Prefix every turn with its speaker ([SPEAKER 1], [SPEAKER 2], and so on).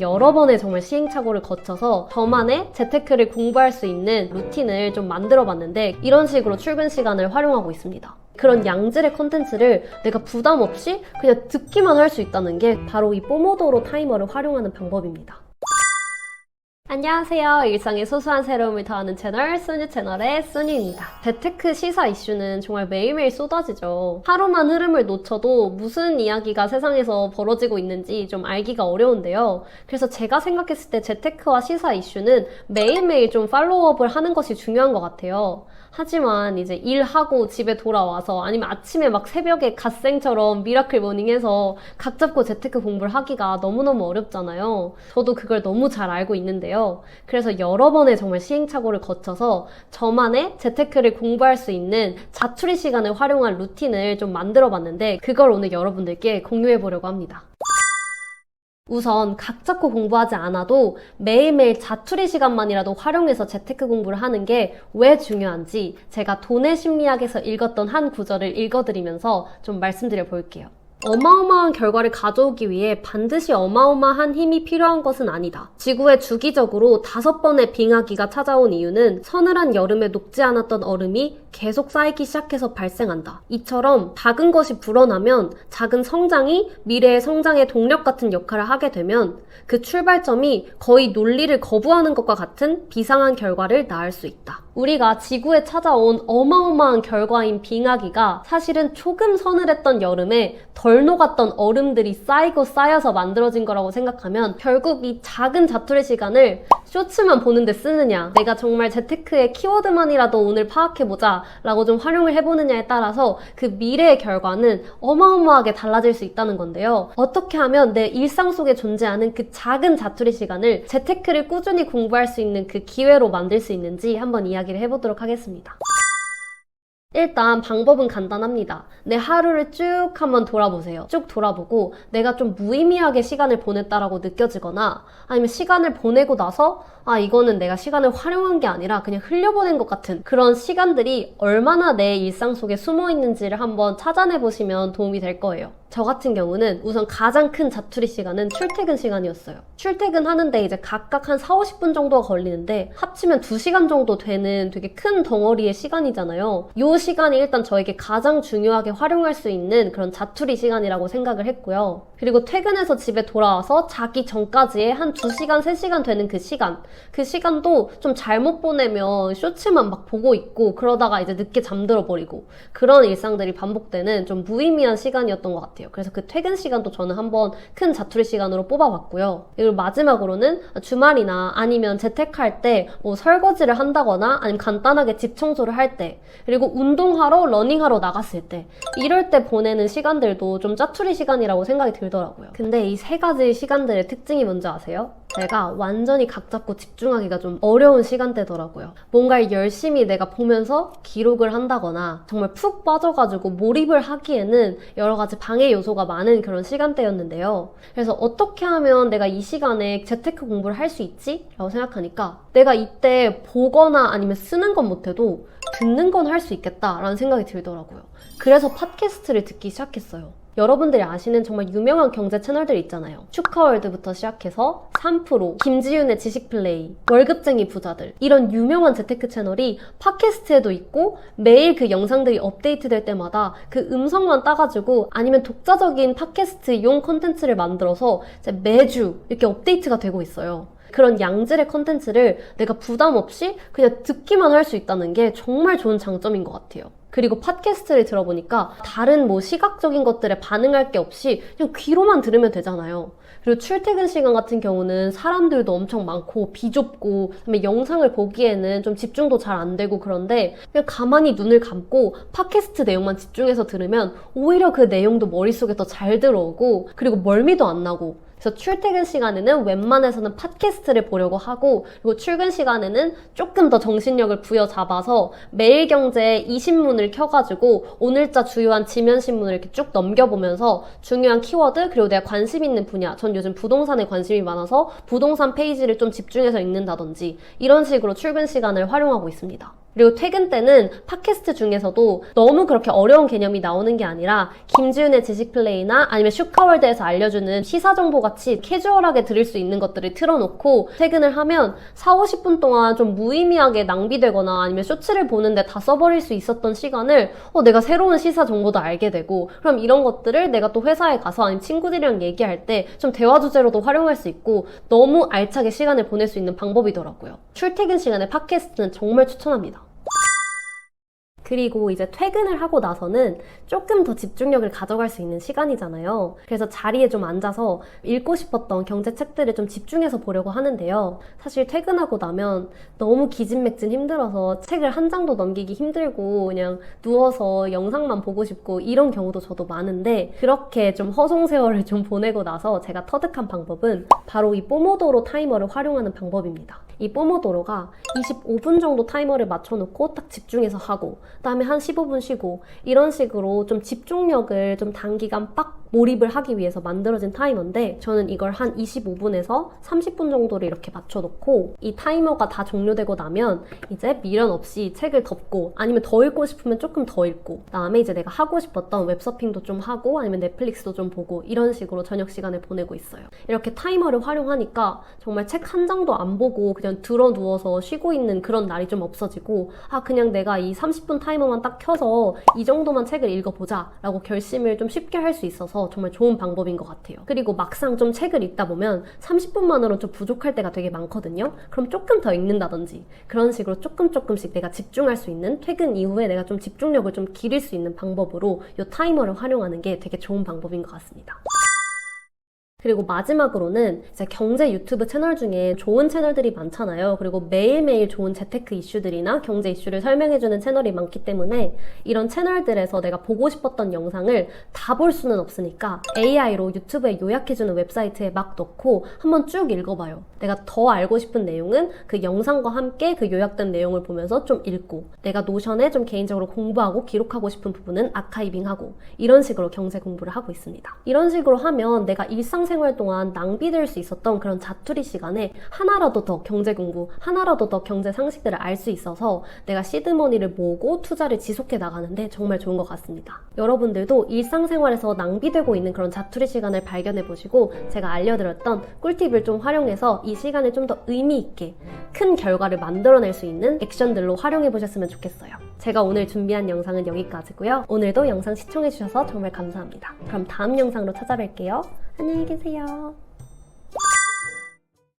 [SPEAKER 1] 여러 번의 정말 시행착오를 거쳐서 저만의 재테크를 공부할 수 있는 루틴을 좀 만들어 봤는데 이런 식으로 출근 시간을 활용하고 있습니다. 그런 양질의 컨텐츠를 내가 부담 없이 그냥 듣기만 할 수 있다는 게 바로 이 포모도로 타이머를 활용하는 방법입니다. 안녕하세요. 일상의 소소한 새로움을 더하는 채널 순유 채널의 순유입니다. 재테크 시사 이슈는 정말 매일매일 쏟아지죠. 하루만 흐름을 놓쳐도 무슨 이야기가 세상에서 벌어지고 있는지 좀 알기가 어려운데요. 그래서 제가 생각했을 때 재테크와 시사 이슈는 매일매일 좀 팔로우업을 하는 것이 중요한 것 같아요. 하지만 이제 일하고 집에 돌아와서 아니면 아침에 막 새벽에 갓생처럼 미라클 모닝해서 각 잡고 재테크 공부를 하기가 너무너무 어렵잖아요. 저도 그걸 너무 잘 알고 있는데요. 그래서 여러 번의 정말 시행착오를 거쳐서 저만의 재테크를 공부할 수 있는 자투리 시간을 활용한 루틴을 좀 만들어 봤는데 그걸 오늘 여러분들께 공유해 보려고 합니다. 우선 각 잡고 공부하지 않아도 매일매일 자투리 시간만이라도 활용해서 재테크 공부를 하는 게 왜 중요한지 제가 돈의 심리학에서 읽었던 한 구절을 읽어드리면서 좀 말씀드려 볼게요. 어마어마한 결과를 가져오기 위해 반드시 어마어마한 힘이 필요한 것은 아니다. 지구에 주기적으로 5번의 빙하기가 찾아온 이유는 서늘한 여름에 녹지 않았던 얼음이 계속 쌓이기 시작해서 발생한다. 이처럼 작은 것이 불어나면 작은 성장이 미래의 성장의 동력 같은 역할을 하게 되면 그 출발점이 거의 논리를 거부하는 것과 같은 비상한 결과를 낳을 수 있다. 우리가 지구에 찾아온 어마어마한 결과인 빙하기가 사실은 조금 서늘했던 여름에 덜 녹았던 얼음들이 쌓이고 쌓여서 만들어진 거라고 생각하면 결국 이 작은 자투리 시간을 쇼츠만 보는데 쓰느냐, 내가 정말 재테크의 키워드만이라도 오늘 파악해보자 라고 좀 활용을 해보느냐에 따라서 그 미래의 결과는 어마어마하게 달라질 수 있다는 건데요. 어떻게 하면 내 일상 속에 존재하는 그 작은 자투리 시간을 재테크를 꾸준히 공부할 수 있는 그 기회로 만들 수 있는지 한번 이야기를 해보도록 하겠습니다. 일단 방법은 간단합니다. 내 하루를 쭉 한번 돌아보세요. 쭉 돌아보고 내가 좀 무의미하게 시간을 보냈다라고 느껴지거나 아니면 시간을 보내고 나서 이거는 내가 시간을 활용한 게 아니라 그냥 흘려보낸 것 같은 그런 시간들이 얼마나 내 일상 속에 숨어 있는지를 한번 찾아내보시면 도움이 될 거예요. 저 같은 경우는 우선 가장 큰 자투리 시간은 출퇴근 시간이었어요. 출퇴근하는데 이제 각각 한 40-50분 정도가 걸리는데 합치면 2시간 정도 되는 되게 큰 덩어리의 시간이잖아요. 이 시간이 일단 저에게 가장 중요하게 활용할 수 있는 그런 자투리 시간이라고 생각을 했고요. 그리고 퇴근해서 집에 돌아와서 자기 전까지의 한 2시간, 3시간 되는 그 시간도 좀 잘못 보내면 쇼츠만 막 보고 있고 그러다가 이제 늦게 잠들어 버리고 그런 일상들이 반복되는 좀 무의미한 시간이었던 것 같아요. 그래서 그 퇴근 시간도 저는 한번 큰 자투리 시간으로 뽑아봤고요. 그리고 마지막으로는 주말이나 아니면 재택할 때 뭐 설거지를 한다거나 아니면 간단하게 집 청소를 할 때 그리고 운동하러 러닝하러 나갔을 때 이럴 때 보내는 시간들도 좀 짜투리 시간이라고 생각이 들더라고요. 근데 이 3가지 시간들의 특징이 뭔지 아세요? 제가 완전히 각 잡고 집중하기가 좀 어려운 시간대더라고요. 뭔가를 열심히 내가 보면서 기록을 한다거나 정말 푹 빠져가지고 몰입을 하기에는 여러 가지 방해 요소가 많은 그런 시간대였는데요. 그래서 어떻게 하면 내가 이 시간에 재테크 공부를 할 수 있지? 라고 생각하니까 내가 이때 보거나 아니면 쓰는 건 못해도 듣는 건 할 수 있겠다라는 생각이 들더라고요. 그래서 팟캐스트를 듣기 시작했어요. 여러분들이 아시는 정말 유명한 경제 채널들 있잖아요. 슈카월드부터 시작해서 3프로, 김지윤의 지식플레이, 월급쟁이 부자들 이런 유명한 재테크 채널이 팟캐스트에도 있고 매일 그 영상들이 업데이트될 때마다 그 음성만 따가지고 아니면 독자적인 팟캐스트용 콘텐츠를 만들어서 이제 매주 이렇게 업데이트가 되고 있어요. 그런 양질의 컨텐츠를 내가 부담 없이 그냥 듣기만 할 수 있다는 게 정말 좋은 장점인 것 같아요. 그리고 팟캐스트를 들어보니까 다른 뭐 시각적인 것들에 반응할 게 없이 그냥 귀로만 들으면 되잖아요. 그리고 출퇴근 시간 같은 경우는 사람들도 엄청 많고 비좁고 그다음에 영상을 보기에는 좀 집중도 잘 안 되고 그런데 그냥 가만히 눈을 감고 팟캐스트 내용만 집중해서 들으면 오히려 그 내용도 머릿속에 더 잘 들어오고 그리고 멀미도 안 나고 그래서 출퇴근 시간에는 웬만해서는 팟캐스트를 보려고 하고 그리고 출근 시간에는 조금 더 정신력을 부여잡아서 매일경제 이 신문을 켜가지고 오늘자 주요한 지면신문을 이렇게 쭉 넘겨보면서 중요한 키워드 그리고 내가 관심 있는 분야 전 요즘 부동산에 관심이 많아서 부동산 페이지를 좀 집중해서 읽는다든지 이런 식으로 출근 시간을 활용하고 있습니다. 그리고 퇴근 때는 팟캐스트 중에서도 너무 그렇게 어려운 개념이 나오는 게 아니라 김지훈의 지식 플레이나 아니면 슈카월드에서 알려주는 시사 정보 같이 캐주얼하게 들을 수 있는 것들을 틀어놓고 퇴근을 하면 4, 50분 동안 좀 무의미하게 낭비되거나 아니면 쇼츠를 보는데 다 써버릴 수 있었던 시간을 내가 새로운 시사 정보도 알게 되고, 그럼 이런 것들을 내가 또 회사에 가서 아니면 친구들이랑 얘기할 때 좀 대화 주제로도 활용할 수 있고 너무 알차게 시간을 보낼 수 있는 방법이더라고요. 출퇴근 시간에 팟캐스트는 정말 추천합니다. 그리고 이제 퇴근을 하고 나서는 조금 더 집중력을 가져갈 수 있는 시간이잖아요. 그래서 자리에 좀 앉아서 읽고 싶었던 경제책들을 좀 집중해서 보려고 하는데요. 사실 퇴근하고 나면 너무 기진맥진 힘들어서 책을 한 장도 넘기기 힘들고 그냥 누워서 영상만 보고 싶고 이런 경우도 저도 많은데, 그렇게 좀 허송세월을 좀 보내고 나서 제가 터득한 방법은 바로 이 포모도로 타이머를 활용하는 방법입니다. 이 포모도로가 25분 정도 타이머를 맞춰놓고 딱 집중해서 하고, 그다음에 한 15분 쉬고, 이런 식으로 좀 집중력을 좀 단기간 빡 몰입을 하기 위해서 만들어진 타이머인데, 저는 이걸 한 25분에서 30분 정도를 이렇게 맞춰놓고 이 타이머가 다 종료되고 나면 이제 미련 없이 책을 덮고, 아니면 더 읽고 싶으면 조금 더 읽고, 그다음에 이제 내가 하고 싶었던 웹서핑도 좀 하고 아니면 넷플릭스도 좀 보고, 이런 식으로 저녁 시간을 보내고 있어요. 이렇게 타이머를 활용하니까 정말 책 한 장도 안 보고 그냥 들어 누워서 쉬고 있는 그런 날이 좀 없어지고, 그냥 내가 이 30분 타이머만 딱 켜서 이 정도만 책을 읽어보자 라고 결심을 좀 쉽게 할 수 있어서 정말 좋은 방법인 것 같아요. 그리고 막상 좀 책을 읽다 보면 30분만으로는 좀 부족할 때가 되게 많거든요. 그럼 조금 더 읽는다든지 그런 식으로 조금씩 내가 집중할 수 있는, 퇴근 이후에 내가 좀 집중력을 좀 기를 수 있는 방법으로 이 타이머를 활용하는 게 되게 좋은 방법인 것 같습니다. 그리고 마지막으로는 이제 경제 유튜브 채널 중에 좋은 채널들이 많잖아요. 그리고 매일매일 좋은 재테크 이슈들이나 경제 이슈를 설명해주는 채널이 많기 때문에 이런 채널들에서 내가 보고 싶었던 영상을 다 볼 수는 없으니까 AI로 유튜브에 요약해주는 웹사이트에 막 넣고 한번 쭉 읽어봐요. 내가 더 알고 싶은 내용은 그 영상과 함께 그 요약된 내용을 보면서 좀 읽고, 내가 노션에 좀 개인적으로 공부하고 기록하고 싶은 부분은 아카이빙하고, 이런 식으로 경제 공부를 하고 있습니다. 이런 식으로 하면 내가 일상생활 동안 낭비될 수 있었던 그런 자투리 시간에 하나라도 더 경제 공부, 하나라도 더 경제 상식들을 알 수 있어서 내가 시드머니를 모으고 투자를 지속해 나가는데 정말 좋은 것 같습니다. 여러분들도 일상생활에서 낭비되고 있는 그런 자투리 시간을 발견해 보시고 제가 알려드렸던 꿀팁을 좀 활용해서 이 시간을 좀 더 의미 있게 큰 결과를 만들어낼 수 있는 액션들로 활용해 보셨으면 좋겠어요. 제가 오늘 준비한 영상은 여기까지고요. 오늘도 영상 시청해 주셔서 정말 감사합니다. 그럼 다음 영상으로 찾아뵐게요. 안녕히 계세요.